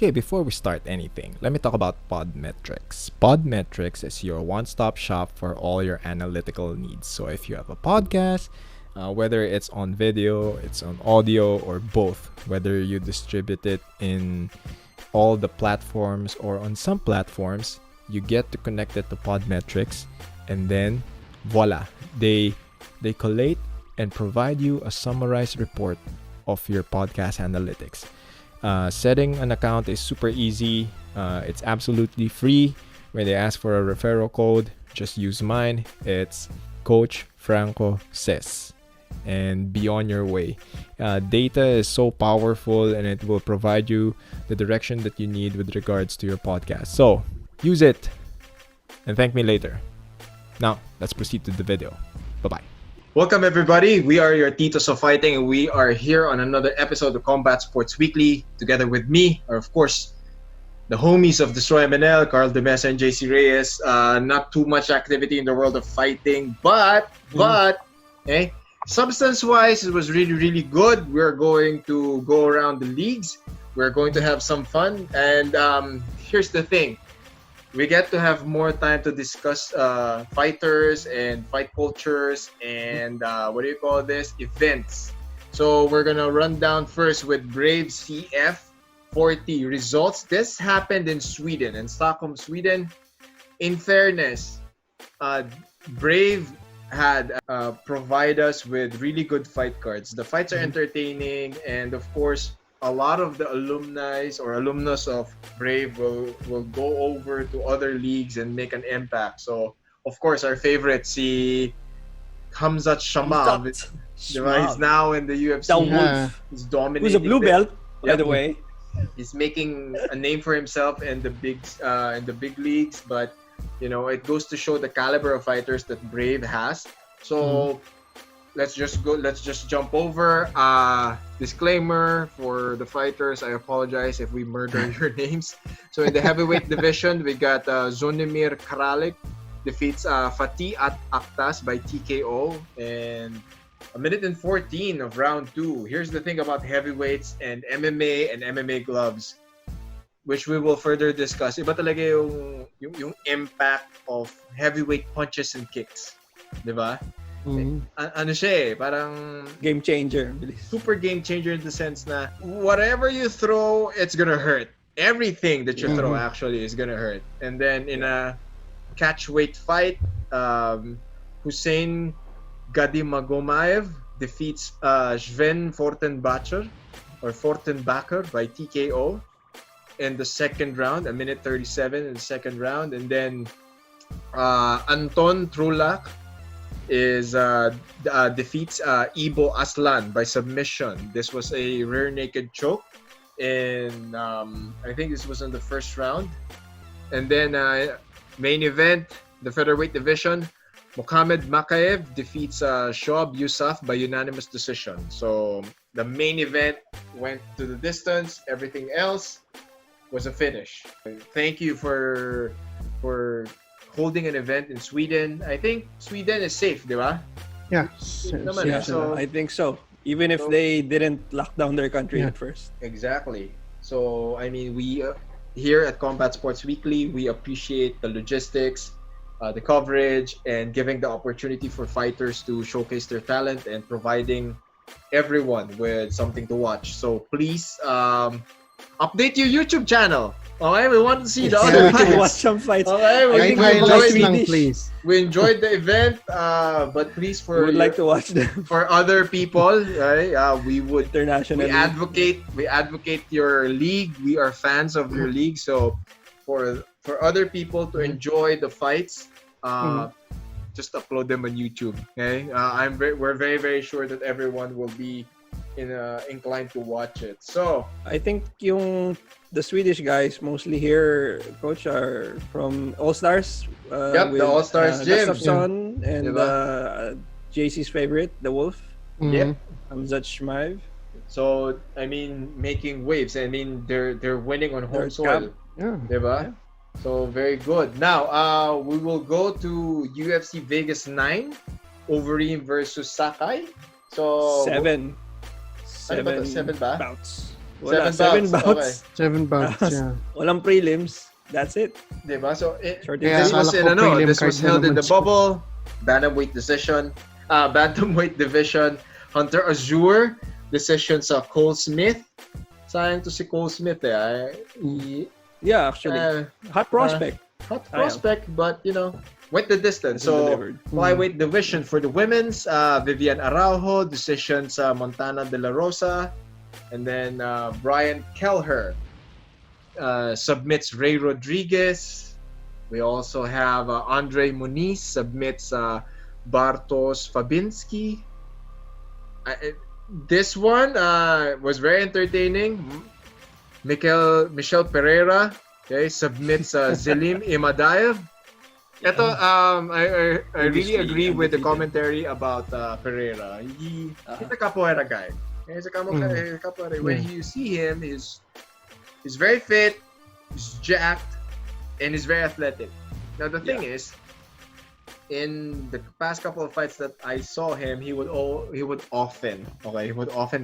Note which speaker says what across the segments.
Speaker 1: Okay, before we start anything, let me talk about Podmetrics. Podmetrics is your one-stop shop for all your analytical needs. So if you have a podcast, whether it's on video, it's on audio, or both, whether you distribute it in all the platforms or on some platforms, you get to connect it to Podmetrics, and then voila, they collate and provide you a summarized report of your podcast analytics. Setting an account is super easy. It's absolutely free. When they ask for a referral code, just use mine. It's Coach Franco says, and be on your way. Data is so powerful, and it will provide you the direction that you need with regards to your podcast. So use it and thank me later. Now let's proceed to the video. Bye-bye.
Speaker 2: Welcome everybody. We are your Titos of Fighting, and we are here on another episode of Combat Sports Weekly. Together with me are, of course, the homies of Destroy MNL, Carl De Mesa and JC Reyes. Not too much activity in the world of fighting, but substance-wise, it was really good. We're going to go around the leagues. We're going to have some fun, and here's the thing. We get to have more time to discuss fighters and fight cultures and events. So we're gonna run down first with Brave CF 40 results. This happened in Sweden, in Stockholm, Sweden. In fairness, Brave had provide us with really good fight cards. The fights are entertaining, and of course, a lot of the alumnus of Brave will go over to other leagues and make an impact. So, of course, our favorite, si Hamzat Shamab, he's now in the UFC.
Speaker 3: The Wolf.
Speaker 2: He's dominating.
Speaker 3: Who's a blue belt, by the way.
Speaker 2: He's making a name for himself in the big leagues, but you know, it goes to show the caliber of fighters that Brave has. So let's just jump over. Disclaimer for the fighters, I apologize if we murder your names. So in the heavyweight division, we got Zonimir Kralik defeats Fatih Aktas by TKO in a minute and 14 of round 2. Here's the thing about heavyweights and MMA gloves, which we will further discuss. Iba talaga yung impact of heavyweight punches and kicks. Diba? Ano siya parang
Speaker 3: game changer.
Speaker 2: Super game changer in the sense na whatever you throw, it's gonna hurt. Everything that you throw actually is gonna hurt. And then in a catchweight fight, Hussein Gadimagomaev defeats Sven Fortenbacher by TKO in the second round, a minute 37 in the second round. And then Anton Trulak defeats Ibo Aslan by submission. This was a rear naked choke in I think this was in the first round. And then main event, the featherweight division, Mohamed Makaev defeats Shoab Yusuf by unanimous decision. So the main event went to the distance. Everything else was a finish. Thank you for holding an event in Sweden. I think Sweden is safe, di ba?
Speaker 4: Yeah.
Speaker 2: So
Speaker 3: I think so. Even if they didn't lock down their country at first.
Speaker 2: Exactly. So, I mean, we here at Combat Sports Weekly, we appreciate the logistics, the coverage, and giving the opportunity for fighters to showcase their talent and providing everyone with something to watch. So please update your YouTube channel. Okay, we want to see the other
Speaker 3: We can
Speaker 2: fights.
Speaker 3: watch some fights.
Speaker 2: Okay,
Speaker 4: Please.
Speaker 2: we enjoyed the event, but please
Speaker 3: We would like to watch them
Speaker 2: for other people, right? We
Speaker 3: internationally.
Speaker 2: we advocate your league. We are fans of your league. So for other people to enjoy the fights, just upload them on YouTube. Okay, we're very sure that everyone will be inclined to watch it. So
Speaker 3: I think the Swedish guys mostly here, coach, are from All Stars.
Speaker 2: The All Stars gym.
Speaker 3: Gustafsson and JC's favorite, the Wolf.
Speaker 2: Yep.
Speaker 3: Hamzat Shmaev.
Speaker 2: So I mean, making waves. I mean, they're winning on home
Speaker 3: Third
Speaker 2: soil.
Speaker 4: Yeah.
Speaker 2: Diba? So very good. Now we will go to UFC Vegas 9, Overeem versus Sakai. So
Speaker 3: Seven
Speaker 2: Seven ba?
Speaker 3: bouts. Wala,
Speaker 2: Seven
Speaker 3: 7
Speaker 2: bouts,
Speaker 3: bouts.
Speaker 4: 7 bouts, yeah.
Speaker 3: Walang prelims. That's it.
Speaker 2: Diba? So,
Speaker 3: Short
Speaker 4: Yeah,
Speaker 2: this
Speaker 3: interview.
Speaker 2: was
Speaker 4: akala ko prelim
Speaker 2: this
Speaker 4: card
Speaker 2: was
Speaker 4: na
Speaker 2: held in
Speaker 4: naman
Speaker 2: the
Speaker 4: siya.
Speaker 2: bubble, bantamweight division. Hunter Azure, decision sa Cole Smith. Sayang to si Cole Smith
Speaker 3: Yeah, actually. Hot prospect.
Speaker 2: Hot prospect, but went the distance. So,
Speaker 3: Delivered.
Speaker 2: flyweight division for the women's, Vivian Araujo, decision sa Montana De La Rosa. And then Brian Kelleher submits Ray Rodriguez. We also have Andre Muniz submits Bartosz Fabinski. This one was very entertaining. Michel Pereira submits Zelim Imadaev. Ito, I really agree with the commentary about Pereira. He's a capoeira guy. He's a capoeira. When you see him, he's very fit, he's jacked, and he's very athletic. Now the thing is, in the past couple of fights that I saw him, he would often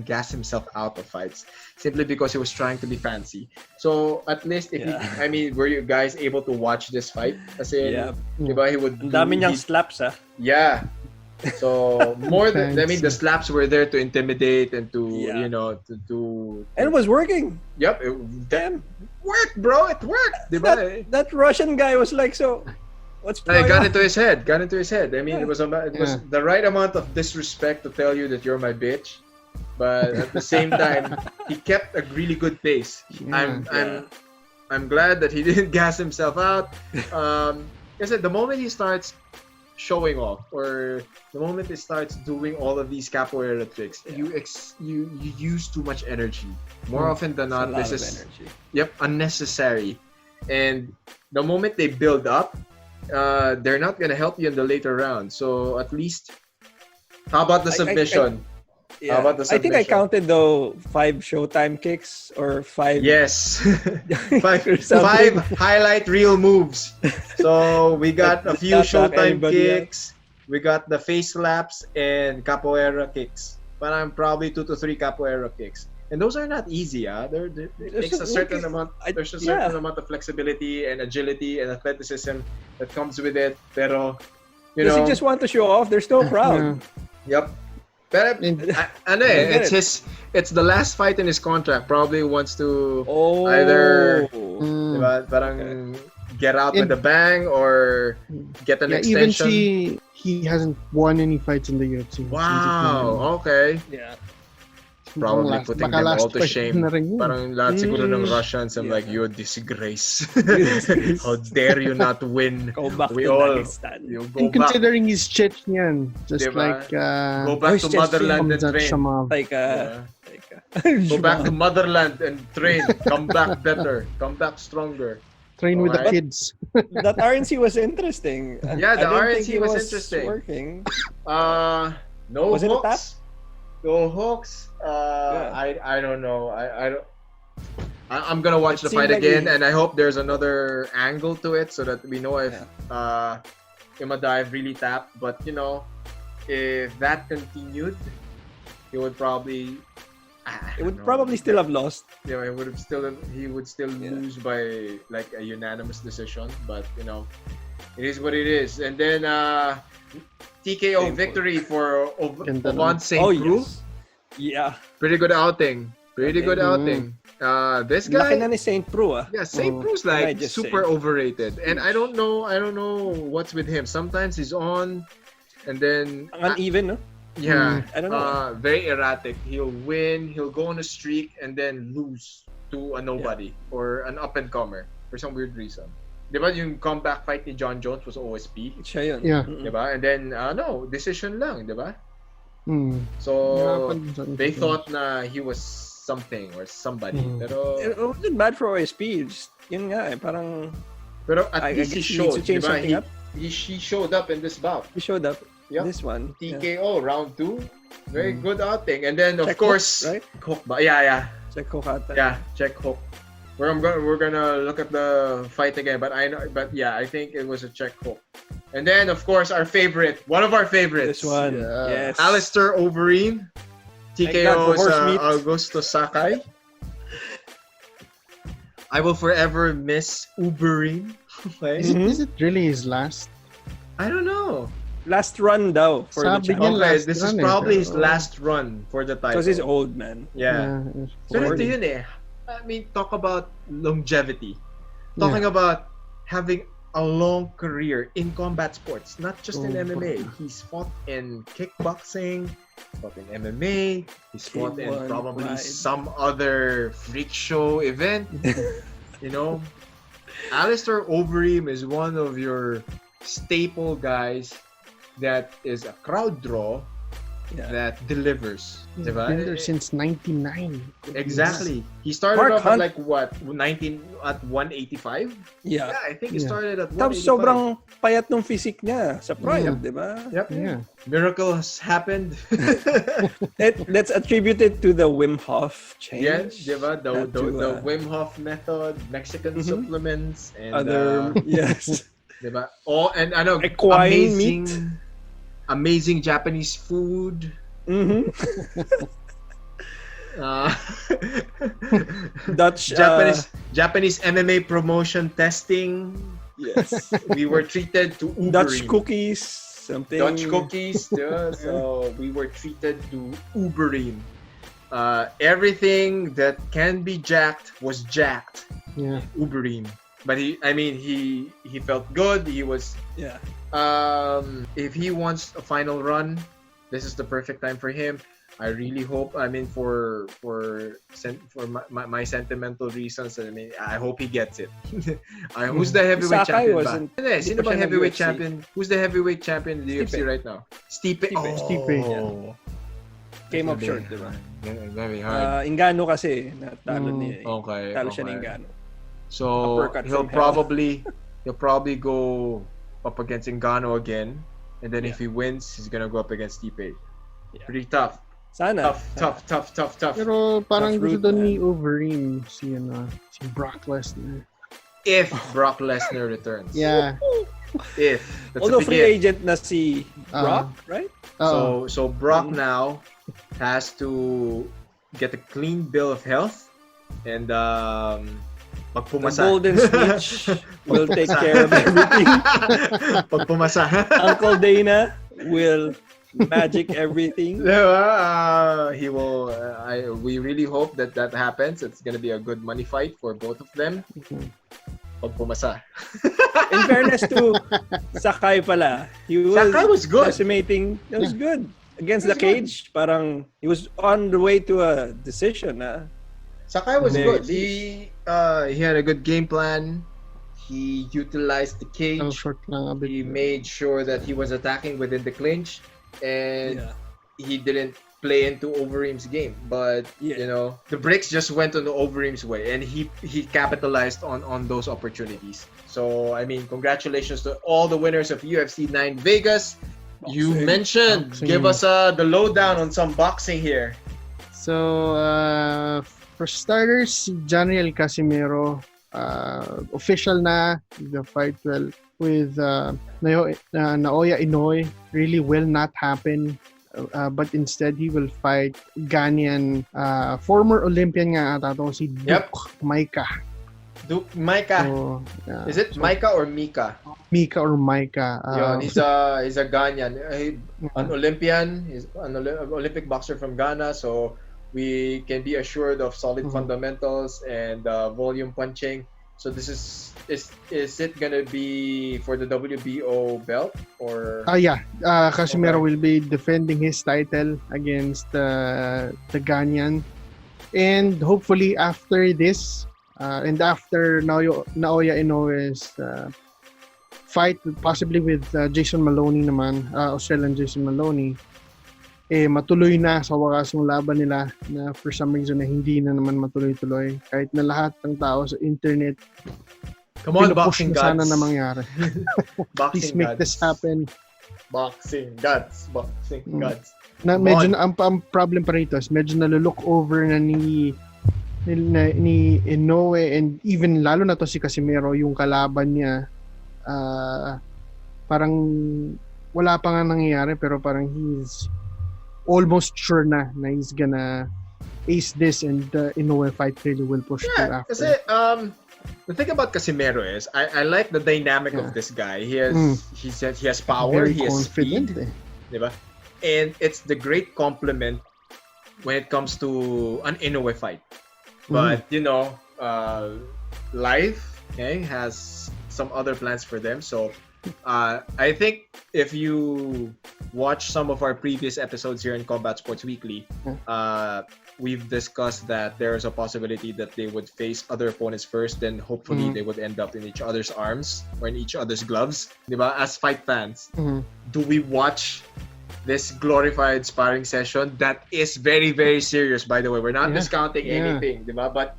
Speaker 2: gas himself out of fights simply because he was trying to be fancy. So at least were you guys able to watch this fight? Kasi diba, he would
Speaker 3: Ang dami niyang slaps,
Speaker 2: Yeah. So more than the slaps were there to intimidate and to to
Speaker 3: And it was working.
Speaker 2: Yep, damn worked, bro. It worked. Diba?
Speaker 3: That Russian guy was like, so what's
Speaker 2: I got into his head. I mean, it was the right amount of disrespect to tell you that you're my bitch, but at the same time, he kept a really good pace. I'm glad that he didn't gas himself out. I said the moment he starts showing off, or the moment he starts doing all of these capoeira tricks, you use too much energy. More often than not, this is unnecessary. And the moment they build up, they're not gonna help you in the later round. So at least, how about the submission? How about the submission?
Speaker 3: I think I counted though 5 Showtime kicks or 5.
Speaker 2: Yes, five highlight reel moves. So we got a few Showtime kicks. We got the face slaps and capoeira kicks. But I'm probably 2 to 3 capoeira kicks. And those are not easy, it takes a certain amount. There's a certain amount of flexibility and agility and athleticism that comes with it. Pero,
Speaker 3: Does he just want to show off? There's no crowd.
Speaker 2: Yep. Pero, it's the last fight in his contract. Probably wants to either parang get out with a bang or get an extension.
Speaker 4: Even he hasn't won any fights in the UFC.
Speaker 2: Wow. Okay.
Speaker 3: Yeah.
Speaker 2: Probably putting them all to shame.
Speaker 4: Parang
Speaker 2: lahat siguro ng Russians, I'm like, you're a disgrace. How dare you not win?
Speaker 3: Go back
Speaker 2: We
Speaker 3: to
Speaker 2: all
Speaker 3: Dagestan.
Speaker 2: you go
Speaker 4: and
Speaker 2: back,
Speaker 4: considering he's Chechen, just
Speaker 2: Diba?
Speaker 4: like
Speaker 2: go back to motherland and train. Go back to motherland and train. Come back better. Come back stronger.
Speaker 4: Train with the
Speaker 2: Alright.
Speaker 4: kids.
Speaker 3: That RNC was interesting.
Speaker 2: Yeah, the
Speaker 3: I didn't
Speaker 2: RNC
Speaker 3: think it
Speaker 2: was interesting.
Speaker 3: Working.
Speaker 2: No
Speaker 3: Was it a tap?
Speaker 2: hooks. No hooks. I don't know. I'm gonna watch the fight
Speaker 3: seemed like
Speaker 2: again, and I hope there's another angle to it so that we know if Imadaev really tapped. But if that continued, he would probably.
Speaker 3: It would probably still have lost.
Speaker 2: Yeah, he would still lose by like a unanimous decision. But it is what it is. And then TKO victory for Ovan St. Preux.
Speaker 3: Yes. Yeah.
Speaker 2: Pretty good outing. This guy.
Speaker 3: Laki na ni St. Preux.
Speaker 2: Yeah, St. Preux's like
Speaker 3: just
Speaker 2: super
Speaker 3: say.
Speaker 2: overrated, and I don't know what's with him. Sometimes he's on, and then
Speaker 3: Uneven, no?
Speaker 2: yeah,
Speaker 3: I don't know.
Speaker 2: very erratic. He'll win, he'll go on a streak, and then lose to a nobody or an up and comer for some weird reason. Diba yung comeback fight ni John Jones was OSP?
Speaker 3: Siya yun.
Speaker 4: Yeah.
Speaker 2: Diba? And then no, decision lang, diba?
Speaker 4: So
Speaker 2: they thought na he was something or somebody. Pero
Speaker 3: It wasn't bad for OSP. Just, yun nga parang
Speaker 2: at least he
Speaker 3: guess he
Speaker 2: showed.
Speaker 3: needs to change something up.
Speaker 2: He showed up in this bout.
Speaker 3: He showed up.
Speaker 2: Yep.
Speaker 3: This one.
Speaker 2: TKO round 2. Very good outing. And then of
Speaker 3: Check
Speaker 2: course
Speaker 3: hook, right?
Speaker 2: hook ba? Yeah.
Speaker 3: Check hook ata.
Speaker 2: Yeah, check hook. We're gonna look at the fight again, but I think it was a check hook. And then of course one of our favorites.
Speaker 3: This one. Yes.
Speaker 2: Alistair Overeem. TKO
Speaker 3: horse meat.
Speaker 2: Augusto Sakai. I will forever miss Ubering. Okay?
Speaker 4: Is it really his last?
Speaker 2: I don't know.
Speaker 3: Last run daw for the
Speaker 4: Sabi niya
Speaker 3: champion.
Speaker 2: Okay,
Speaker 4: last
Speaker 2: this is
Speaker 4: run
Speaker 2: probably his
Speaker 4: pero-
Speaker 2: last run for the title.
Speaker 3: Because he's old, man.
Speaker 2: Yeah. Pero ito yun eh. I mean, talk about longevity. Talking about having a long career in combat sports, not just in MMA. He's fought in kickboxing, fought in MMA, he's fought in
Speaker 3: K1
Speaker 2: probably
Speaker 3: Pride.
Speaker 2: some other freak show event. You know, Alistair Overeem is one of your staple guys that is a crowd draw that delivers.
Speaker 4: He's
Speaker 2: Diba?
Speaker 4: been there since 99.
Speaker 2: Exactly. He started
Speaker 3: Mark
Speaker 2: off
Speaker 3: Hunt.
Speaker 2: at like what, 19 at 185?
Speaker 3: Yeah.
Speaker 2: I think he
Speaker 4: Yeah.
Speaker 2: started at 185.
Speaker 3: Tapos sobrang payat ng physique niya sa Pride, di ba?
Speaker 2: Yep.
Speaker 4: Yeah.
Speaker 2: Miracles happened.
Speaker 3: That's attributed to the Wim Hof change.
Speaker 2: Yeah, diba? The
Speaker 3: to,
Speaker 2: Wim Hof method, Mexican
Speaker 3: Mhm.
Speaker 2: supplements, and
Speaker 3: Other, yes.
Speaker 2: diba? Oh, and I know
Speaker 3: Equine meat.
Speaker 2: amazing Japanese food.
Speaker 3: Mm-hmm.
Speaker 2: Uh,
Speaker 3: Dutch,
Speaker 2: Japanese MMA promotion testing.
Speaker 3: yes.
Speaker 2: We were treated to Uber
Speaker 3: Dutch
Speaker 2: Eats.
Speaker 3: cookies, something.
Speaker 2: Dutch cookies, yeah. So we were treated to Ubering. Everything that can be jacked was jacked.
Speaker 4: Yeah.
Speaker 2: Ubering. But he felt good. He was
Speaker 3: Yeah.
Speaker 2: if he wants a final run, this is the perfect time for him. I really hope. I mean, for my sentimental reasons. I mean, I hope he gets it. Who's the heavyweight
Speaker 3: Sakai
Speaker 2: champion?
Speaker 3: wasn't-
Speaker 2: Hindi, sino
Speaker 3: pa
Speaker 2: bang
Speaker 3: siya
Speaker 2: heavyweight
Speaker 3: nag-UFC?
Speaker 2: champion? Who's the heavyweight champion in the UFC right now? Stipe.
Speaker 3: Stipe.
Speaker 4: Stipe,
Speaker 2: Oh.
Speaker 3: Came up short, di ba?
Speaker 2: Very hard.
Speaker 3: Ingano kasi, natalo niya.
Speaker 2: Okay.
Speaker 3: Talo siya
Speaker 2: okay.
Speaker 3: ng Ingano.
Speaker 2: So
Speaker 3: Uppercut
Speaker 2: he'll
Speaker 3: from hell.
Speaker 2: probably go up against Ngannou again, and then if he wins, he's gonna go up against Stipe.
Speaker 3: Yeah.
Speaker 2: Pretty tough.
Speaker 3: Sana.
Speaker 2: Tough.
Speaker 4: Pero parang
Speaker 3: Tough
Speaker 4: gusto
Speaker 3: route,
Speaker 4: doon ni Overeem si Brock Lesnar.
Speaker 2: If Brock Lesnar returns.
Speaker 4: Yeah.
Speaker 2: If. That's
Speaker 3: Although
Speaker 2: a big
Speaker 3: free
Speaker 2: if.
Speaker 3: agent na si Brock, right?
Speaker 2: So Brock now has to get a clean bill of health and
Speaker 3: The
Speaker 2: pagpumasa.
Speaker 3: golden snitch will take care of everything.
Speaker 2: Pagpumasa.
Speaker 3: Uncle Dana will magic everything.
Speaker 2: He will. We really hope that happens. It's gonna be a good money fight for both of them. Pagpumasa.
Speaker 3: In fairness to Sakai pala,
Speaker 2: Sakai was good.
Speaker 3: decimating. That was good. Against the cage, parang he was on the way to a decision.
Speaker 2: Sakai was
Speaker 3: Very
Speaker 2: good. He had a good game plan. He utilized the cage.
Speaker 4: Ang short lang a bit.
Speaker 2: He made sure that he was attacking within the clinch, and he didn't play into Overeem's game. But you know, the bricks just went on the Overeem's way, and he capitalized on those opportunities. So I mean, congratulations to all the winners of UFC 9 Vegas. You mentioned, give us the lowdown on some boxing here.
Speaker 4: So, for starters, si Janiel Casimero, official na the fight with Naoya Inoue really will not happen. But instead, he will fight Ghanaian former Olympian nga ata to, si Duke Maika.
Speaker 2: Duke Maika.
Speaker 4: So,
Speaker 2: Is it Maika or Mika?
Speaker 4: Mika or Maika.
Speaker 2: Yun, he's a Ghanaian, an Olympian. He's an Olympic boxer from Ghana. So we can be assured of solid fundamentals and volume punching. So this is it gonna be for the WBO belt or?
Speaker 4: Casimero will be defending his title against the Ghanaian, and hopefully after this. And after Naoya Inoue's fight, possibly with Jason Maloney naman, Australian Jason Maloney, matuloy na sa wakas yung laban nila na for some reason na hindi na naman matuloy-tuloy. Kahit na lahat ng tao sa internet,
Speaker 2: Come on, boxing gods.
Speaker 4: Sana na mangyari. Please make this happen.
Speaker 2: Boxing gods.
Speaker 4: Medyo ang problem pa rito is medyo nalolook over na ni Inoue, and even lalo na to si Casimero, yung kalaban niya, parang wala pa nga nangyayari pero parang he's almost sure na he's gonna ace this, and Inoue fight really will push through after.
Speaker 2: Kasi The thing about Casimero is I like the dynamic of this guy. He has power,
Speaker 4: Very
Speaker 2: he has
Speaker 4: confident.
Speaker 2: speed, diba? And it's the great compliment when it comes to an Inoue fight. But life has some other plans for them. So I think if you watch some of our previous episodes here in Combat Sports Weekly, we've discussed that there is a possibility that they would face other opponents first, then hopefully they would end up in each other's arms or in each other's gloves. Diba? As fight fans, do we watch this glorified sparring session that is very, very serious, by the way? We're not discounting anything, diba? But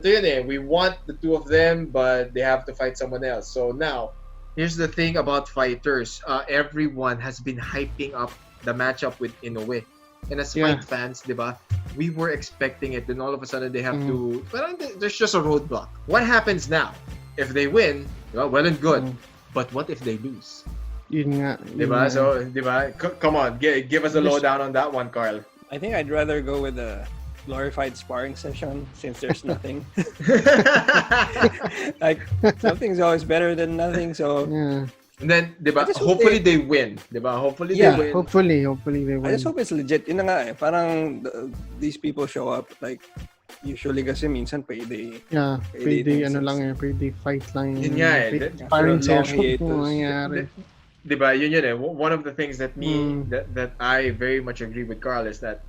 Speaker 2: yun we want the two of them, but they have to fight someone else. So now, here's the thing about fighters. Everyone has been hyping up the matchup with Inoue. And as fight fans, diba, we were expecting it. Then all of a sudden, they have to... Parang there's just a roadblock. What happens now? If they win, diba, well and good. But what if they lose?
Speaker 4: Yun nga.
Speaker 2: Diba? So, diba? Come on, give us a lowdown on that one, Carl.
Speaker 3: I think I'd rather go with a glorified sparring session since there's nothing. Like, something's always better than nothing, so...
Speaker 4: Yeah.
Speaker 2: And then, diba, hopefully they win. Diba? Hopefully they win.
Speaker 4: Hopefully they win.
Speaker 3: I just hope it's legit. Yun na nga eh. Parang these people show up, like, usually kasi minsan payday.
Speaker 4: Yeah, payday payday fight lang.
Speaker 2: Yun nga eh.
Speaker 4: Sparring
Speaker 3: Long
Speaker 4: session
Speaker 3: hiatus.
Speaker 4: kung nangyari.
Speaker 2: Diba, yun eh. One of the things that that I very much agree with Carl is that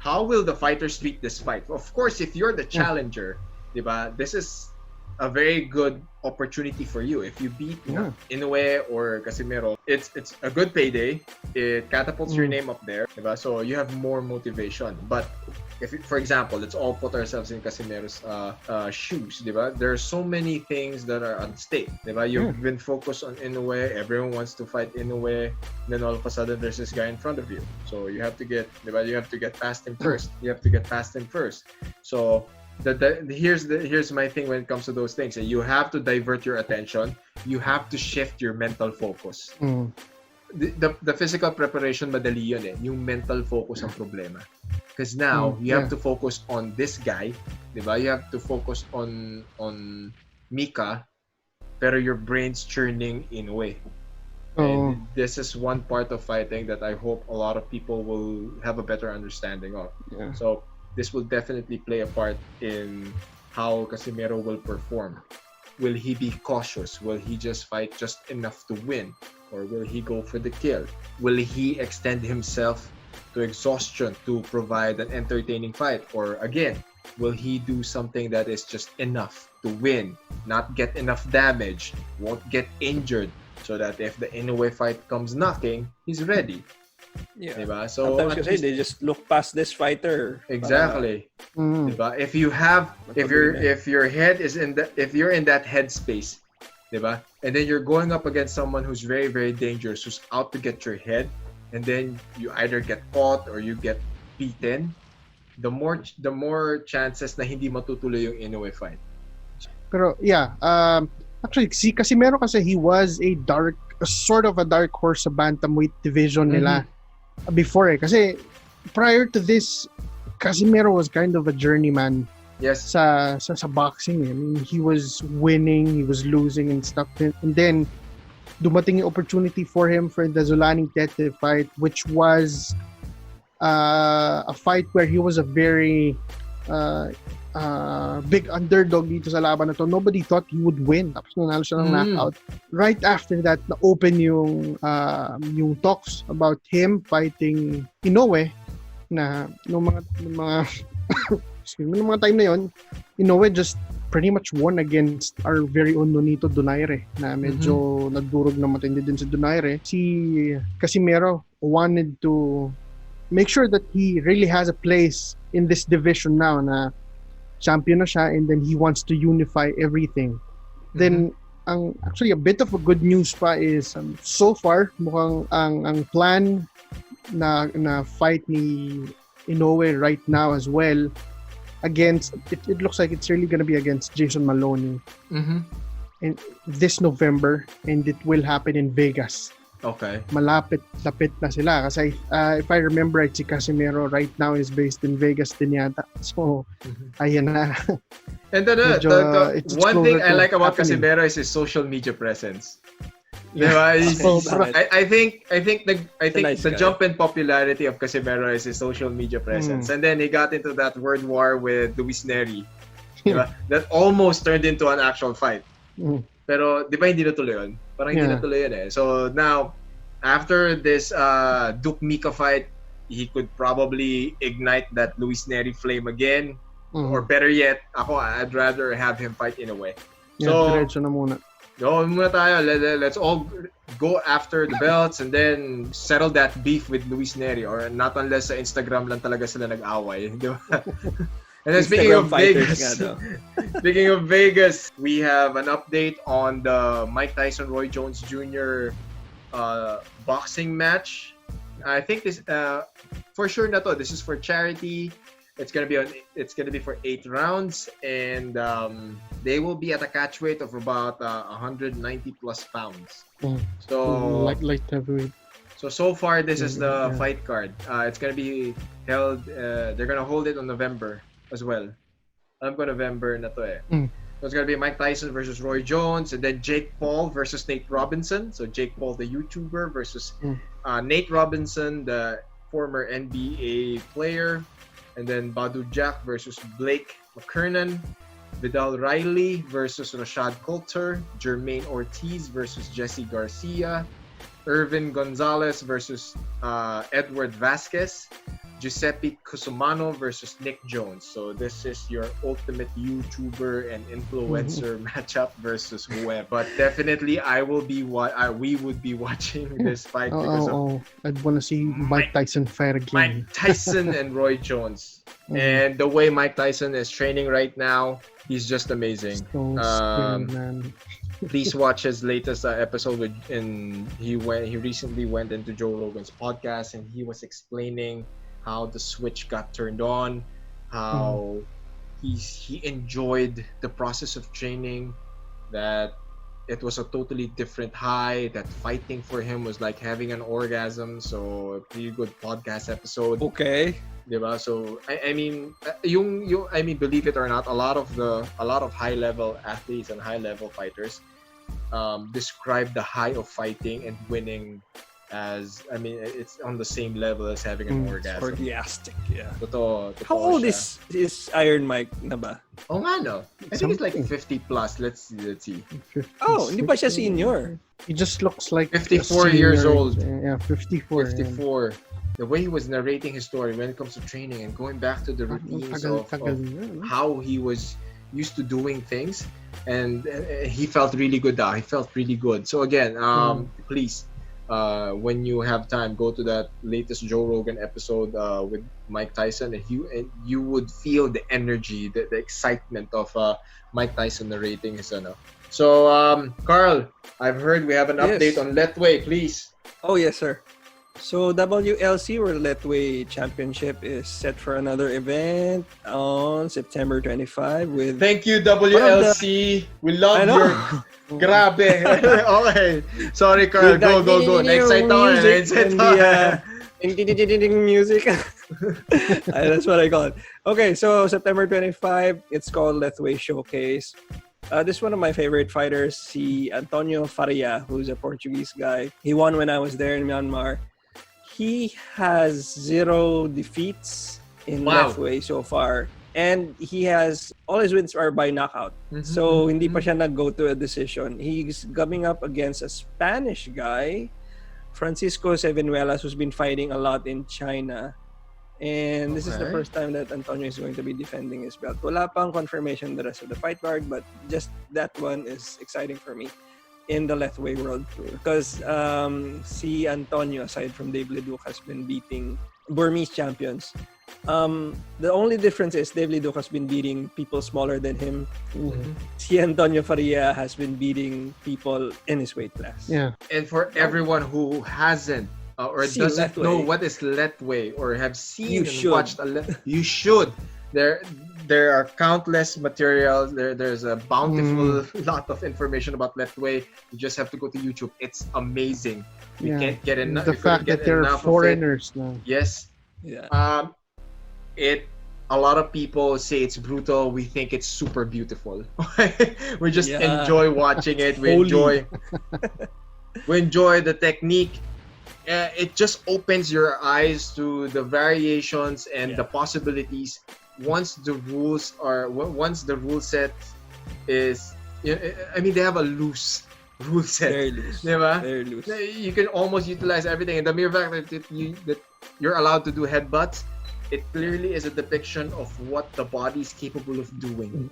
Speaker 2: how will the fighters treat this fight? Of course, if you're the challenger, diba, this is a very good opportunity for you. If you beat Inoue or Casimero, it's a good payday. It catapults your name up there, diba? So you have more motivation. But if, for example, let's all put ourselves in Casimero's shoes, diba? There are so many things that are at stake, diba? You've been focused on Inoue. Everyone wants to fight Inoue. Then all of a sudden, there's this guy in front of you. So you have to get, diba? You have to get past him first. So here's my thing when it comes to those things. You have to divert your attention. You have to shift your mental focus. The physical preparation, madali yun eh. Yung mental focus ang problema. Because now, you have to focus on this guy. Diba? You have to focus on Mika. Pero your brain's churning in a way. And this is one part of fighting that I hope a lot of people will have a better understanding of.
Speaker 4: Yeah.
Speaker 2: So, this will definitely play a part in how Casimero will perform. Will he be cautious? Will he just fight just enough to win? Or will he go for the kill? Will he extend himself to exhaustion to provide an entertaining fight? Or again, will he do something that is just enough to win, not get enough damage, won't get injured, so that if the Inoue fight comes knocking, he's ready?
Speaker 3: Yeah.
Speaker 2: Diba? So
Speaker 3: sometimes kasi they just look past this fighter.
Speaker 2: Exactly. Diba? If you're in that headspace, diba? And then you're going up against someone who's very, very dangerous, who's out to get your head, and then you either get caught or you get beaten, the more chances na hindi matutuloy yung Inoue fight.
Speaker 4: Pero actually si Casimero kasi he was a sort of a dark horse sa bantamweight division nila before eh. Kasi prior to this, Casimero was kind of a journeyman.
Speaker 2: Yes.
Speaker 4: Sa boxing eh. I mean, he was winning, he was losing and stuff. And then dumating yung opportunity for him for the Zolani Tete fight, which was a fight where he was a very big underdog dito sa laban na to. Nobody thought he would win. Tapos nanalo siya ng knockout. Right after that, na-open yung talks about him fighting Inoue na nung mga time na yon, Inoue just pretty much won against our very own Nonito Donaire na medyo nagdurog na matindi din si Donaire. Si Casimero wanted to make sure that he really has a place in this division now na champion na siya, and then he wants to unify everything. Then actually a bit of a good news pa is so far mukhang ang plan na fight ni Inoue right now as well against it looks like it's really gonna be against Jason Maloney in this November, and it will happen in Vegas.
Speaker 2: Okay.
Speaker 4: malapit-lapit na sila. Kasi if I remember right, si Casimero right now is based in Vegas din yata. So, ayan na.
Speaker 2: And
Speaker 4: Medyo, it's
Speaker 2: one thing
Speaker 4: closer
Speaker 2: I
Speaker 4: to
Speaker 2: like about
Speaker 4: happening.
Speaker 2: Casimero is his social media presence.
Speaker 4: Yeah.
Speaker 2: Diba?
Speaker 3: Sobra.
Speaker 2: I think
Speaker 3: nice
Speaker 2: the
Speaker 3: guy.
Speaker 2: jump in popularity of Casimero is his social media presence. And then he got into that word war with Luis Neri. Diba? That almost turned into an actual fight.
Speaker 4: Mm.
Speaker 2: Pero di ba hindi natuloy yun? Parang hindi
Speaker 4: Yeah.
Speaker 2: natuloy yun eh. So now, after this Duke Mika fight, he could probably ignite that Luis Neri flame again. Or better yet, I'd rather have him fight in a way.
Speaker 4: Yeah,
Speaker 2: So,
Speaker 4: diretso na muna.
Speaker 2: go muna tayo. Let's all go after the belts and then settle that beef with Luis Neri, or not unless sa Instagram lang talaga sila nag-away. Di ba? And then speaking
Speaker 3: Instagram
Speaker 2: of
Speaker 3: fighters
Speaker 2: Vegas,
Speaker 3: nga daw.
Speaker 2: speaking of Vegas, we have an update on the Mike Tyson Roy Jones Jr. Boxing match. I think this for sure na to. This is for charity. It's gonna be for 8 rounds, and they will be at a catch weight of about 190 plus pounds. So
Speaker 4: Light heavyweight.
Speaker 2: so far this is the
Speaker 4: Yeah.
Speaker 2: fight card. It's gonna be held. They're gonna hold it on November as well. Alam ko November na to eh. So it's gonna be Mike Tyson versus Roy Jones, and then Jake Paul versus Nate Robinson. So Jake Paul, the YouTuber, versus Nate Robinson, the former NBA player. And then Badu Jack versus Blake McKernan. Vidal Riley versus Rashad Coulter. Jermaine Ortiz versus Jesse Garcia. Irvin Gonzalez versus Edward Vasquez. Giuseppe Cusumano versus Nick Jones. So this is your ultimate YouTuber and influencer matchup versus web. But definitely, we would be watching this fight because of
Speaker 4: I'd want to see Mike Tyson fight again.
Speaker 2: Mike Tyson and Roy Jones. And the way Mike Tyson is training right now, he's just amazing.
Speaker 4: So scary, man.
Speaker 2: Please watch his latest episode he recently went into Joe Rogan's podcast, and he was explaining how the switch got turned on, how he enjoyed the process of training, that it was a totally different high, that fighting for him was like having an orgasm. So a pretty good podcast episode.
Speaker 3: Okay.
Speaker 2: Diba? So I mean, believe it or not, a lot of high level athletes and high level fighters describe the high of fighting and winning as, it's on the same level as having an orgasm.
Speaker 3: Orgiastic, yeah.
Speaker 2: Totoo
Speaker 3: How old
Speaker 2: siya.
Speaker 3: is Iron Mike na ba?
Speaker 2: Oh nga no. I think it's like 50 plus. Let's see.
Speaker 4: 50,
Speaker 3: Oh, hindi pa siya senior.
Speaker 4: He just looks like
Speaker 2: 54
Speaker 4: a senior.
Speaker 2: years old.
Speaker 4: Yeah, 54.
Speaker 2: 54. The way he was narrating his story when it comes to training and going back to the routines of how he was used to doing things, and he felt really good now. He felt really good. So again, please, when you have time, go to that latest Joe Rogan episode with Mike Tyson, and you would feel the energy, the excitement of Mike Tyson narrating his ano. So Carl, I've heard we have an update on Lethwei, please.
Speaker 3: Oh yes, sir. So WLC, or Lethwei Championship, is set for another event on September 25 with...
Speaker 2: Thank you, WLC. We love your... Grabe. Okay. Sorry, Carl. Go. Next
Speaker 3: music. That's what I call it. Okay, so September 25, it's called Lethwei Showcase. This is one of my favorite fighters, si Antonio Faria, who's a Portuguese guy. He won when I was there in Myanmar. He has 0 defeats in Lethwei so far. And he has, all his wins are by knockout. So, hindi pa siya nag-go to a decision. He's coming up against a Spanish guy, Francisco Sevenuelas, who's been fighting a lot in China. And this is the first time that Antonio is going to be defending his belt. Wala pang confirmation the rest of the fight card, but just that one is exciting for me in the Lethwei World Tour. Because si Antonio, aside from Dave Leduc, has been beating Burmese champions. The only difference is Dave Leduc has been beating people smaller than him. Si Antonio Faria has been beating people in his weight class.
Speaker 4: Yeah.
Speaker 2: And for everyone who hasn't or
Speaker 3: See
Speaker 2: doesn't
Speaker 3: Lethwei.
Speaker 2: know what is Lethwei, or have seen
Speaker 3: You
Speaker 2: and
Speaker 3: should.
Speaker 2: watched you should. there there are countless materials. There's a bountiful lot of information about Lethwei. You just have to go to YouTube. It's amazing. We can't get enough.
Speaker 4: The fact that they're foreigners now.
Speaker 2: Yes.
Speaker 3: Yeah.
Speaker 2: A lot of people say it's brutal. We think it's super beautiful. We just
Speaker 3: Yeah.
Speaker 2: enjoy watching it. We enjoy the technique. It just opens your eyes to the variations and the possibilities. Once the rule set is, I mean, they have a loose rule set.
Speaker 3: Very loose.
Speaker 2: Diba?
Speaker 3: Very loose.
Speaker 2: You can almost utilize everything, and the mere fact that you're allowed to do headbutts, it clearly is a depiction of what the body is capable of doing.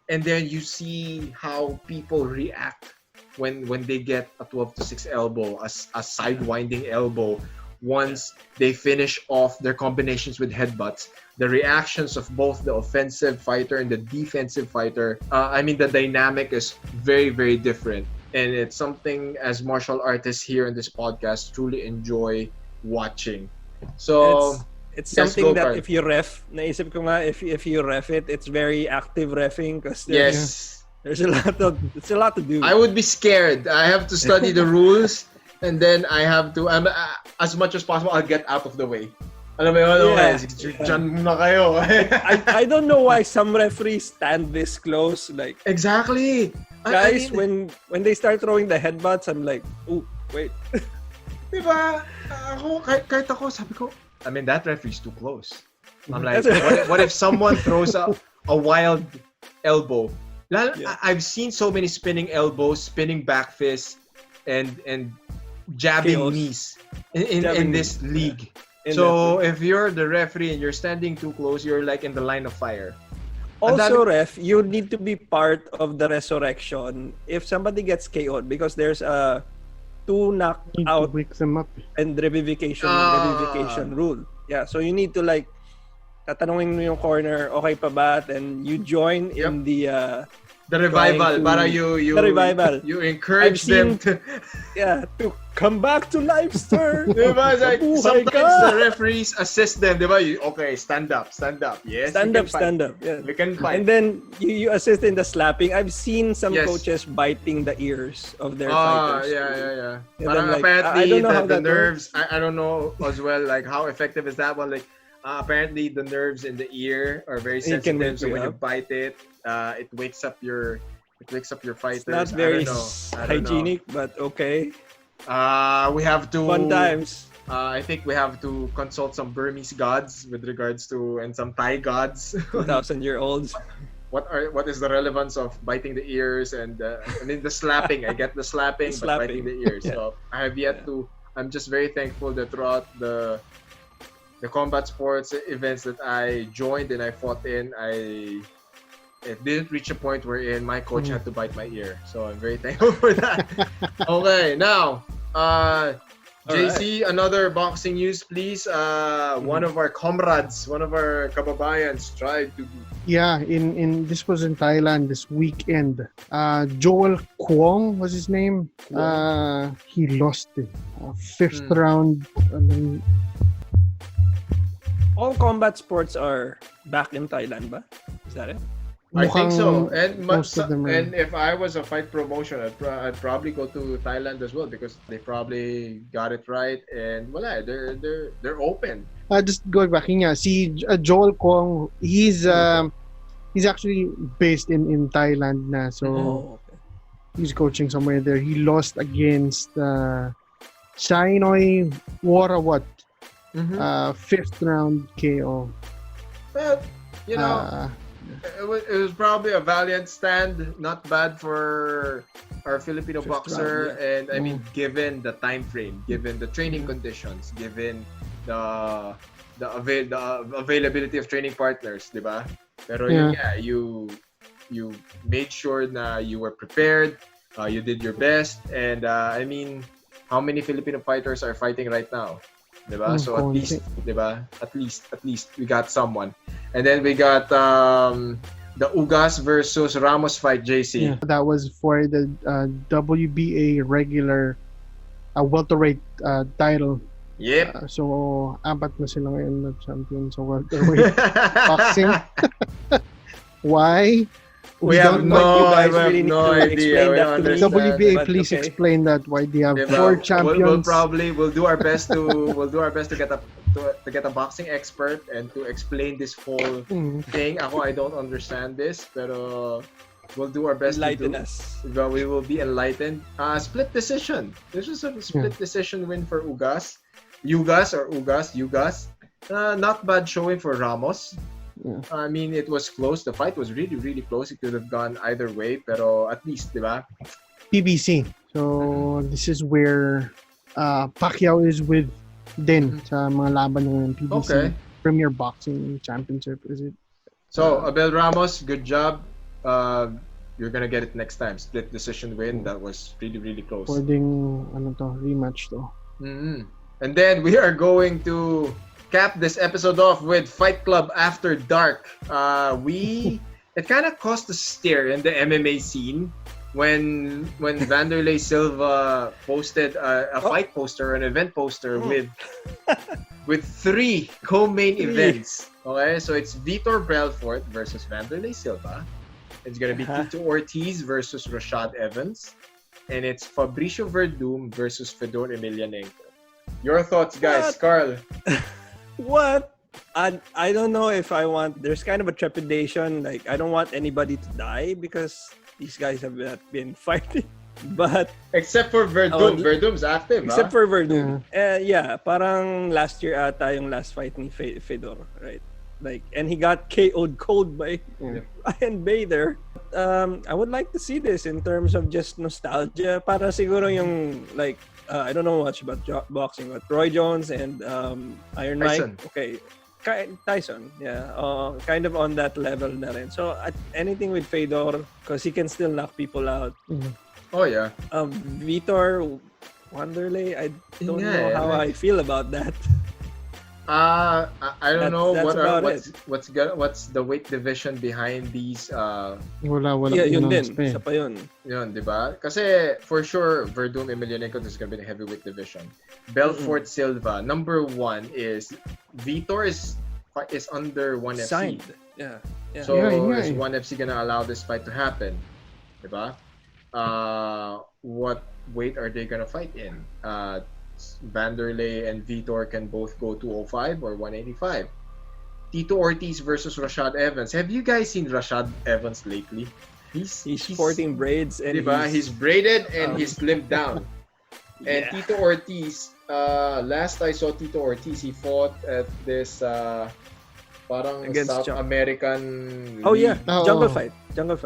Speaker 2: And then you see how people react when they get a 12 to 6 elbow, a sidewinding elbow. Once they finish off their combinations with headbutts, the reactions of both the offensive fighter and the defensive fighter, the dynamic is very, very different. And it's something as martial artists here in this podcast truly enjoy watching. So
Speaker 3: it's
Speaker 2: yes,
Speaker 3: something that
Speaker 2: Card.
Speaker 3: if you ref, naisip ko nga, if you ref it, it's very active refing because
Speaker 2: yes,
Speaker 3: there's a lot to do.
Speaker 2: I would be scared. I have to study the rules, and then I have to, as much as possible, I'll get out of the way. Alam mo yun, dyan muna kayo.
Speaker 3: I don't know why some referees stand this close. Like
Speaker 2: Exactly.
Speaker 3: guys, when they start throwing the headbutts, I'm like, oh wait.
Speaker 2: Diba? Kahit ako, sabi ko, that referee's too close. I'm like, what if someone throws a wild elbow? I've seen so many spinning elbows, spinning back fists, and jabbing
Speaker 3: Chaos.
Speaker 2: knees in this league.
Speaker 3: So
Speaker 2: if you're the referee and you're standing too close, you're like in the line of fire.
Speaker 3: also, ref, you need to be part of the resurrection if somebody gets KO'd because there's a 2
Speaker 4: Need to
Speaker 3: knockout
Speaker 4: wake them up.
Speaker 3: and revivification rule. Yeah, so you need to like tatanungin mo yung corner, okay pa ba? Then you join in the
Speaker 2: revival, para
Speaker 3: the revival.
Speaker 2: you encourage them to
Speaker 3: to come back to life, sir.
Speaker 2: diba? It's like,
Speaker 3: Mabuhay
Speaker 2: sometimes
Speaker 3: ka.
Speaker 2: the referees assist them, diba? Okay, stand up. Yes,
Speaker 3: stand up. Yeah.
Speaker 2: We can fight.
Speaker 3: And then you assist in the slapping. I've seen some
Speaker 2: Yes.
Speaker 3: coaches biting the ears of their fighters.
Speaker 2: Yeah.
Speaker 3: And
Speaker 2: Parang
Speaker 3: then, like,
Speaker 2: apparently
Speaker 3: I don't know how
Speaker 2: the
Speaker 3: that
Speaker 2: nerves, I don't know as well, like how effective is that one. Like apparently the nerves in the ear are very
Speaker 3: It can
Speaker 2: sensitive,
Speaker 3: wake
Speaker 2: so
Speaker 3: you
Speaker 2: when you
Speaker 3: up.
Speaker 2: bite it, it wakes up your fighters.
Speaker 3: It's not very
Speaker 2: I don't know.
Speaker 3: hygienic, but okay.
Speaker 2: We have to
Speaker 3: Fun times.
Speaker 2: I think we have to consult some Burmese gods with regards to, and some Thai gods.
Speaker 3: 2,000-year-olds.
Speaker 2: What is the relevance of biting the ears and the slapping? I get the slapping,
Speaker 3: The
Speaker 2: but biting the ears.
Speaker 3: Yeah.
Speaker 2: So I have yet to. I'm just very thankful that throughout the combat sports events that I joined and I fought in, it didn't reach a point wherein my coach had to bite my ear. So I'm very thankful for that. Okay, now, JC, another boxing news, please. One of our comrades, one of our kababayans tried to...
Speaker 4: Yeah, in this was in Thailand this weekend. Joel Kwong was his name. He lost it. Fifth round.
Speaker 2: Oh.
Speaker 3: All combat sports are back in Thailand, ba? Is that it?
Speaker 2: I think so.
Speaker 4: Mukhang
Speaker 2: And
Speaker 4: most of them are.
Speaker 2: and if I was a fight promotion, I'd probably go to Thailand as well because they probably got it right and wala, they're open.
Speaker 4: Just going back, see Joel Kwong, he's actually based in Thailand na, so
Speaker 3: Okay.
Speaker 4: he's coaching somewhere there. He lost against Shainoy Warawat, fifth round KO.
Speaker 2: But it was probably a valiant stand, not bad for our Filipino
Speaker 3: Fifth
Speaker 2: boxer,
Speaker 3: round,
Speaker 2: and I mean, given the time frame, given the training conditions, given the availability of training partners, di ba? Pero yun nga, you made sure na you were prepared, you did your best, and I mean, how many Filipino fighters are fighting right now? Diba? So at least, diba? At least we got someone. And then we got the Ugas versus Ramos fight, JC.
Speaker 4: Yeah, that was for the WBA regular welterweight title.
Speaker 2: Yep.
Speaker 4: So, 4 na sila ngayon na champion sa welterweight boxing. Why?
Speaker 2: We have
Speaker 3: don't
Speaker 2: no,
Speaker 3: want you guys
Speaker 2: we have
Speaker 3: really need
Speaker 2: no
Speaker 3: to
Speaker 2: idea.
Speaker 3: explain
Speaker 2: We
Speaker 3: that
Speaker 2: don't
Speaker 3: to me.
Speaker 2: understand.
Speaker 4: WBA,
Speaker 3: But
Speaker 4: please
Speaker 3: okay.
Speaker 4: explain that. Why they have
Speaker 2: Diba?
Speaker 4: 4 champions?
Speaker 2: We'll do our best to get a boxing expert and to explain this whole thing. I don't understand this, pero we'll do our best
Speaker 3: Enlighten
Speaker 2: to do.
Speaker 3: us.
Speaker 2: But we will be enlightened. Split decision. This was a split decision win for Ugas. Ugas. Not bad showing for Ramos.
Speaker 4: Yeah.
Speaker 2: I mean, it was close. The fight was really, really close. It could have gone either way, pero at least, di ba?
Speaker 4: PBC. So, this is where Pacquiao is with Din sa mga laban ng PBC.
Speaker 2: Okay.
Speaker 4: Premier Boxing Championship, is it?
Speaker 2: So, Abel Ramos, good job. You're gonna get it next time. Split decision win. That was really, really close.
Speaker 4: Pwedeng, rematch to.
Speaker 2: Mm-hmm. And then we are going to cap this episode off with Fight Club After Dark. It kind of caused a stir in the MMA scene when Vanderlei Silva posted a fight poster, an event poster with 3 co-main events. Okay, so it's Vitor Belfort versus Vanderlei Silva. It's gonna be Tito Ortiz versus Rashad Evans, and it's Fabricio Verdum versus Fedor Emelianenko. Your thoughts, guys?
Speaker 3: What?
Speaker 2: Carl.
Speaker 3: What? I don't know if I want. There's kind of a trepidation. Like, I don't want anybody to die because these guys have not been fighting. But
Speaker 2: Except for Verdum. Verdum's active,
Speaker 3: except for Verdum, parang last year ata yung last fight ni Fedor, right? Like, and he got KO'd cold by Ryan Bader. I would like to see this in terms of just nostalgia. Para siguro yung like. I don't know much about boxing, but Roy Jones and Iron
Speaker 2: Tyson.
Speaker 3: Mike, okay, Tyson, kind of on that level na rin. So anything with Fedor, because he can still knock people out.
Speaker 2: Oh yeah.
Speaker 3: Vitor Wanderlei, I don't know how I feel about that.
Speaker 2: I don't know
Speaker 3: That's
Speaker 2: what's the weight division behind these
Speaker 4: Wala.
Speaker 3: Yeah, yun din.
Speaker 4: announced pa eh.
Speaker 3: Isa pa yun.
Speaker 2: yun, di ba? Kasi for sure Verdum Emelianenko, this is gonna be the heavyweight division. Belfort Silva, number 1 is Vitor is under 1FC.
Speaker 3: Signed. Yeah.
Speaker 2: So
Speaker 4: Yeah.
Speaker 2: is 1FC gonna allow this fight to happen? Di ba? What weight are they gonna fight in? Vanderlei and Vitor can both go 205 or 185. Tito Ortiz versus Rashad Evans. Have you guys seen Rashad Evans lately?
Speaker 3: He's sporting braids and
Speaker 2: diba? He's braided and he's slimmed down. And
Speaker 3: Yeah.
Speaker 2: Tito Ortiz, last I saw Tito Ortiz, he fought at this parang
Speaker 3: Against
Speaker 2: South
Speaker 3: Chuck.
Speaker 2: American
Speaker 3: Oh yeah,
Speaker 4: Oo.
Speaker 3: Jungle fight.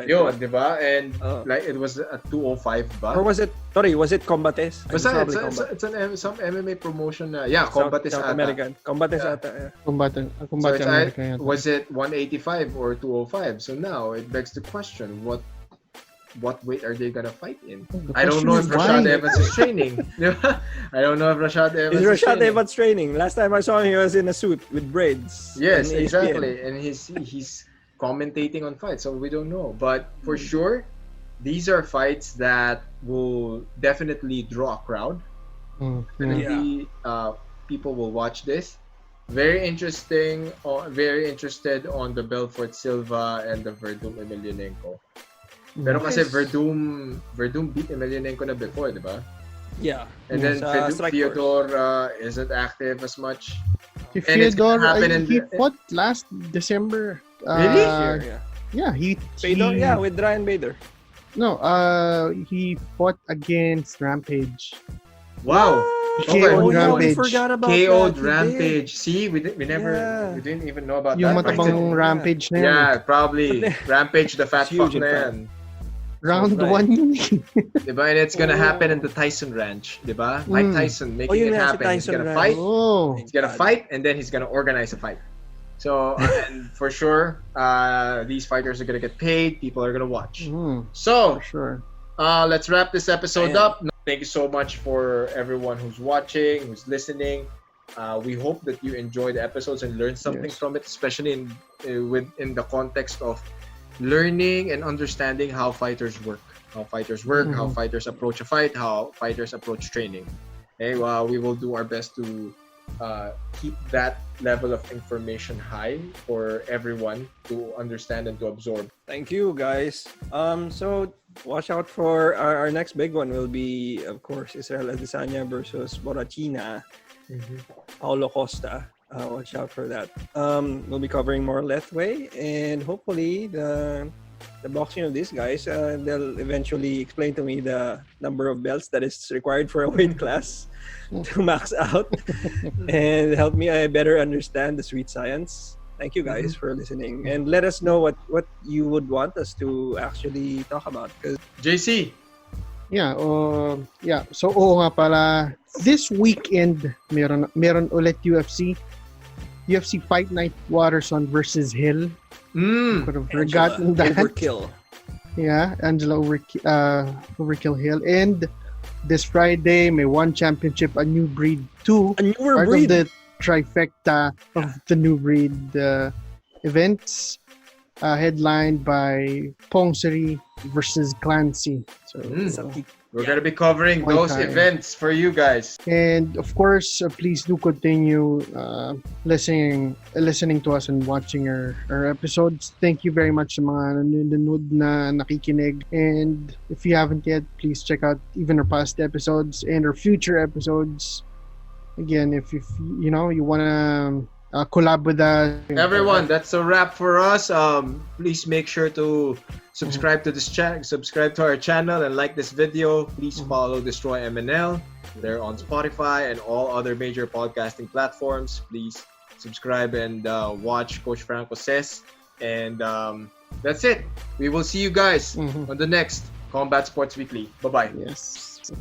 Speaker 2: Yun, di ba? And
Speaker 3: Oh.
Speaker 2: like it was a 205 ba?
Speaker 3: Or was it? Sorry, was it Combates?
Speaker 2: Basta
Speaker 3: Probably
Speaker 2: it's some MMA promotion na. Yeah, Combat is
Speaker 3: South
Speaker 2: ata.
Speaker 3: American. Combates
Speaker 2: Yeah.
Speaker 3: ata. Yeah.
Speaker 4: Combate
Speaker 2: So it's
Speaker 4: America yan.
Speaker 2: was it 185 or 205? So now it begs the question, what weight are they gonna fight in?
Speaker 4: The
Speaker 2: I don't know if
Speaker 4: question is
Speaker 2: Rashad
Speaker 4: why?
Speaker 2: Evans is training. I don't know if Rashad Evans
Speaker 3: Is Rashad
Speaker 2: training.
Speaker 3: Evans training? Last time I saw him, he was in a suit with braids.
Speaker 2: Yes,
Speaker 3: in ESPN.
Speaker 2: exactly. And he's commentating on fights, so we don't know. But for sure, these are fights that will definitely draw a crowd.
Speaker 4: Yeah.
Speaker 2: Definitely, people will watch this. Very interesting. Very interested on the Belfort Silva and the Verdum Emelianenko. Pero kasi
Speaker 3: Yes.
Speaker 2: Verdum beat Emelianenko na before, di ba?
Speaker 3: Yeah.
Speaker 2: And then
Speaker 3: Sa Strike
Speaker 2: Fyodor isn't active as much.
Speaker 4: Si
Speaker 2: And it's
Speaker 4: Fyodor,
Speaker 2: gonna happen in
Speaker 4: he
Speaker 2: the-
Speaker 4: fought last December.
Speaker 2: Really?
Speaker 3: Yeah.
Speaker 4: Yeah,
Speaker 3: Fedor, yeah, with Ryan Bader.
Speaker 4: No, he fought against Rampage.
Speaker 2: Wow.
Speaker 4: Okay,
Speaker 2: Okay.
Speaker 4: on
Speaker 3: Oh, yeah, we
Speaker 4: Rampage.
Speaker 3: forgot about
Speaker 2: KO'd
Speaker 3: that. He
Speaker 2: Rampage. See, we didn't even know about
Speaker 4: Yung
Speaker 2: that.
Speaker 4: matabang
Speaker 3: Yeah.
Speaker 4: Rampage na yan.
Speaker 2: Yeah, probably. Rampage, the fat
Speaker 3: It's huge
Speaker 2: fuck
Speaker 3: in
Speaker 2: na
Speaker 3: fact.
Speaker 2: yan.
Speaker 4: Round
Speaker 3: Right.
Speaker 4: 1 yun.
Speaker 2: Diba? And it's gonna
Speaker 3: Oh.
Speaker 2: happen in the Tyson Ranch. Diba? Mike Tyson making
Speaker 3: yun
Speaker 2: it
Speaker 3: nga, si
Speaker 2: happen. He's
Speaker 3: Tyson
Speaker 2: gonna
Speaker 3: Ranch.
Speaker 2: fight.
Speaker 4: Oh.
Speaker 2: He's gonna fight, and then he's gonna organize a fight. So, and for sure, these fighters are gonna get paid. People are gonna watch. So,
Speaker 4: For sure.
Speaker 2: let's wrap this episode
Speaker 3: Ayan.
Speaker 2: up. Thank you so much for everyone who's watching, who's listening. We hope that you enjoy the episodes and learn something
Speaker 4: Yes.
Speaker 2: from it, especially in the context of learning and understanding how fighters work, how fighters approach a fight, how fighters approach training. Okay, we will do our best to keep that level of information high for everyone to understand and to absorb.
Speaker 3: Thank you, guys. So watch out for our next big one. Will be, of course, Israel Adesanya versus Borachina. Paulo Costa. Watch out for that. We'll be covering more Lethwei, and hopefully the boxing of these guys, they'll eventually explain to me the number of belts that is required for a weight class to max out and help me better understand the sweet science. Thank you guys for listening, and let us know what you would want us to actually talk about. Because
Speaker 2: JC,
Speaker 4: So, oo nga pala, this weekend, meron ulit UFC Fight Night Watterson versus Hill. Could have forgotten that.
Speaker 3: Overkill.
Speaker 4: Yeah, Angela Overkill Hill. And this Friday, may One Championship, a New Breed 2.
Speaker 3: A newer
Speaker 4: Part
Speaker 3: breed.
Speaker 4: of the trifecta of the New Breed events. Headlined by Pongseri versus Clancy. So,
Speaker 2: we're going to be covering
Speaker 4: Muay
Speaker 2: those
Speaker 4: Thai.
Speaker 2: events for you guys.
Speaker 4: and of course, please do continue listening to us and watching our episodes. Thank you very much sa mga nanonood na nakikinig. And if you haven't yet, please check out even our past episodes and our future episodes. Again, if you want to collab with us.
Speaker 2: Everyone, that's a wrap for us. Please make sure to subscribe to this channel, subscribe to our channel, and like this video. Please follow Destroy MNL. They're on Spotify and all other major podcasting platforms. Please subscribe and watch Coach Franco Says. And that's it. We will see you guys on the next Combat Sports Weekly. Bye-bye.
Speaker 4: Yes.